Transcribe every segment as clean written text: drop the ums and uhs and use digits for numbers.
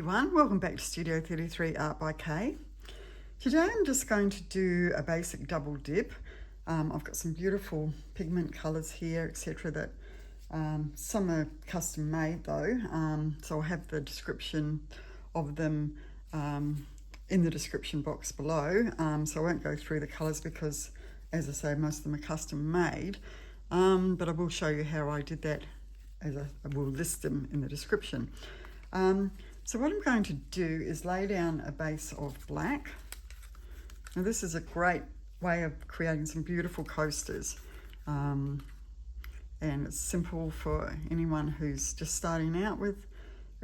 everyone, welcome back to Studio 33 Art by Kay. Today I'm just going to do a basic double dip. I've got some beautiful pigment colours here, etc. that some are custom made though, so I'll have the description of them in the description box below, so I won't go through the colours because, as I say, most of them are custom made, but I will show you how I did that, as I will list them in the description. So what I'm going to do is lay down a base of black. Now this is a great way of creating some beautiful coasters, and it's simple for anyone who's just starting out with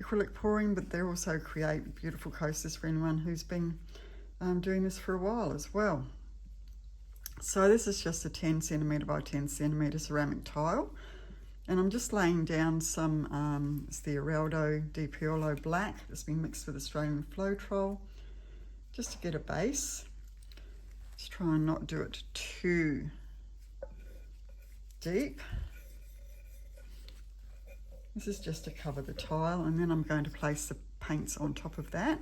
acrylic pouring, but they also create beautiful coasters for anyone who's been doing this for a while as well. So this is just a 10 centimetre by 10 centimetre ceramic tile. And I'm just laying down some, it's the Eraldo di Paolo Black that's been mixed with Australian Floetrol, just to get a base. Just try and not do it too deep. This is just to cover the tile, and then I'm going to place the paints on top of that.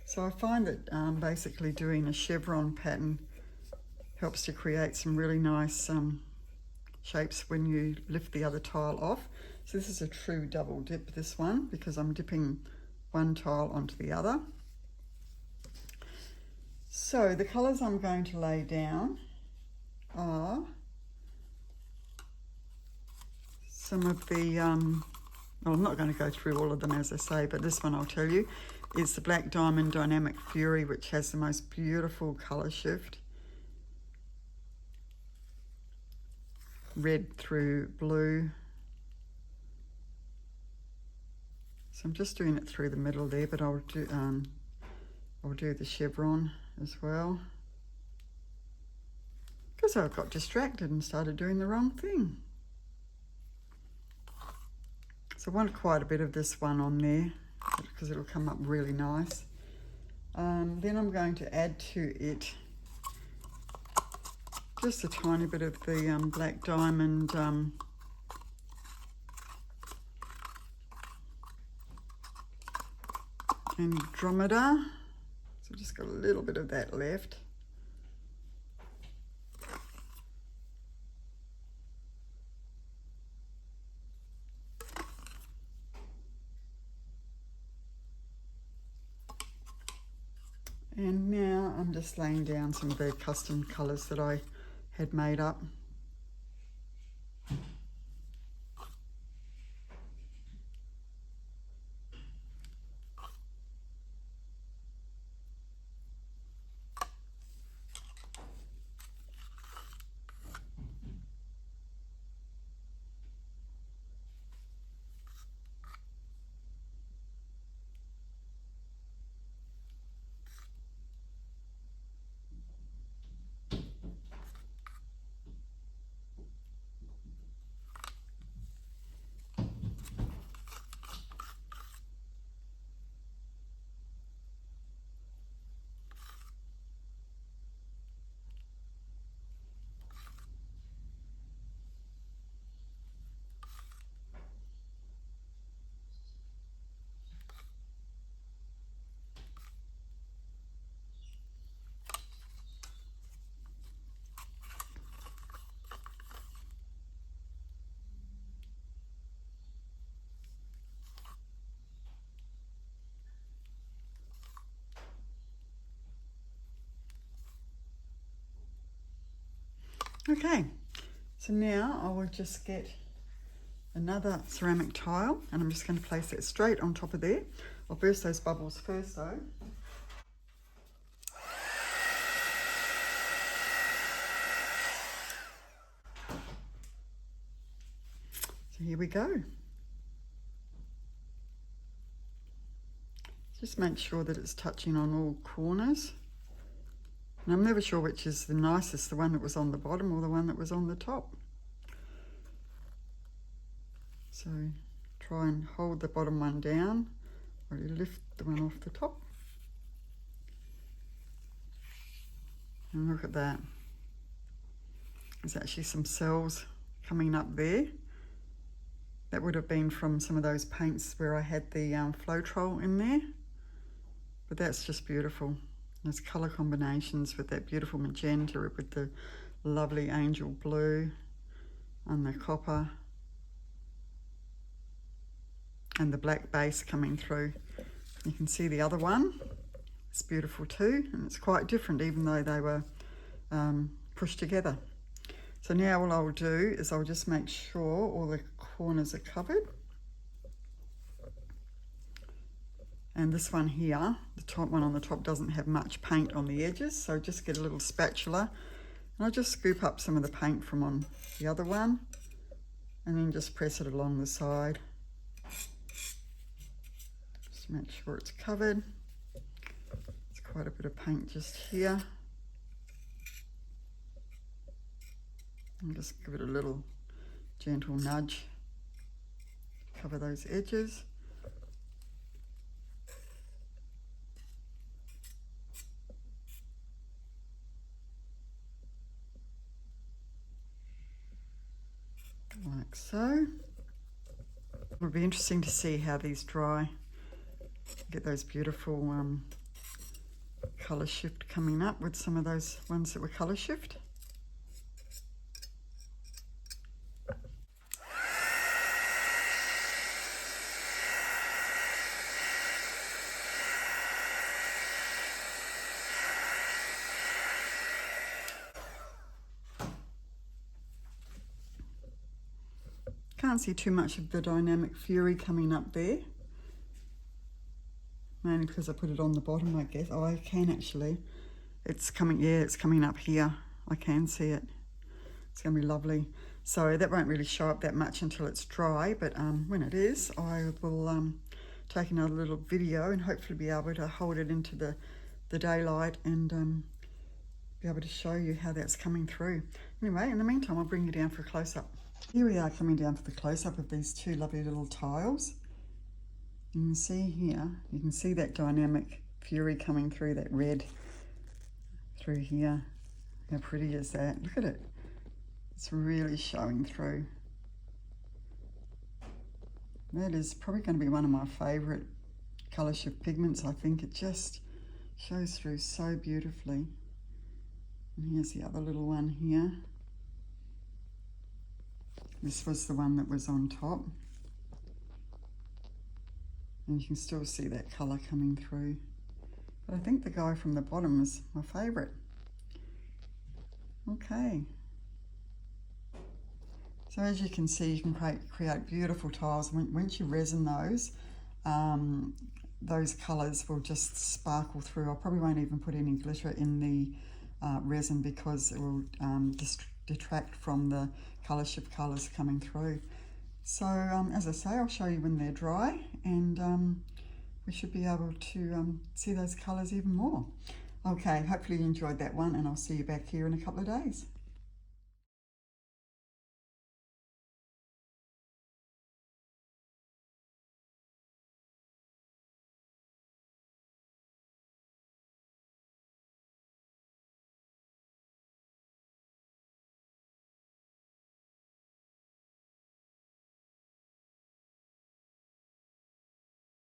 So I find that basically doing a chevron pattern helps to create some really nice shapes when you lift the other tile off. So this is a true double dip, this one, because I'm dipping one tile onto the other. So the colours I'm going to lay down are some of the, well, I'm not going to go through all of them as I say, but this one I'll tell you is the Black Diamond Dynamic Fury, which has the most beautiful colour shift. Red through blue. So I'm just doing it through the middle there, but I'll do the chevron as well, because I got distracted and started doing the wrong thing. So I want quite a bit of this one on there because it'll come up really nice. Then I'm going to add to it just a tiny bit of the Black Diamond Andromeda. So just got a little bit of that left. And now I'm just laying down some of the custom colours that I had made up. Okay, so now I will just get another ceramic tile and I'm just going to place it straight on top of there. I'll burst those bubbles first though. So here we go. Just make sure that it's touching on all corners. And I'm never sure which is the nicest, the one that was on the bottom or the one that was on the top. So try and hold the bottom one down or you lift the one off the top. And look at that. There's actually some cells coming up there. That would have been from some of those paints where I had the Floetrol in there. But that's just beautiful. Those colour combinations with that beautiful magenta, with the lovely angel blue and the copper and the black base coming through. You can see the other one. It's beautiful too, and it's quite different even though they were pushed together. So now all I'll do is I'll just make sure all the corners are covered. And this one here, the top one on the top, doesn't have much paint on the edges, so just get a little spatula and I'll just scoop up some of the paint from on the other one and then just press it along the side. Just make sure it's covered. It's quite a bit of paint just here. And just give it a little gentle nudge. Cover those edges. Like so. It'll be interesting to see how these dry. Get those beautiful colour shift coming up with some of those ones that were colour shift. Can't see too much of the dynamic fury coming up there, mainly because I put it on the bottom, I guess. Oh, I can actually. It's coming, yeah, it's coming up here. I can see it. It's going to be lovely. So that won't really show up that much until it's dry, but when it is, I will take another little video and hopefully be able to hold it into the daylight and be able to show you how that's coming through. Anyway, in the meantime, I'll bring you down for a close-up. Here we are coming down for the close-up of these two lovely little tiles. You can see here, you can see that dynamic fury coming through, that red through here. How pretty is that? Look at it. It's really showing through. That is probably going to be one of my favourite colour shift pigments. I think it just shows through so beautifully. And here's the other little one here. This was the one that was on top. And you can still see that colour coming through. But I think the guy from the bottom is my favourite. Okay. So as you can see, you can create beautiful tiles. Once you resin those colours will just sparkle through. I probably won't even put any glitter in the resin because it will detract from the colour shift colours coming through. So as I say, I'll show you when they're dry, and we should be able to see those colours even more. Okay, hopefully you enjoyed that one, and I'll see you back here in a couple of days.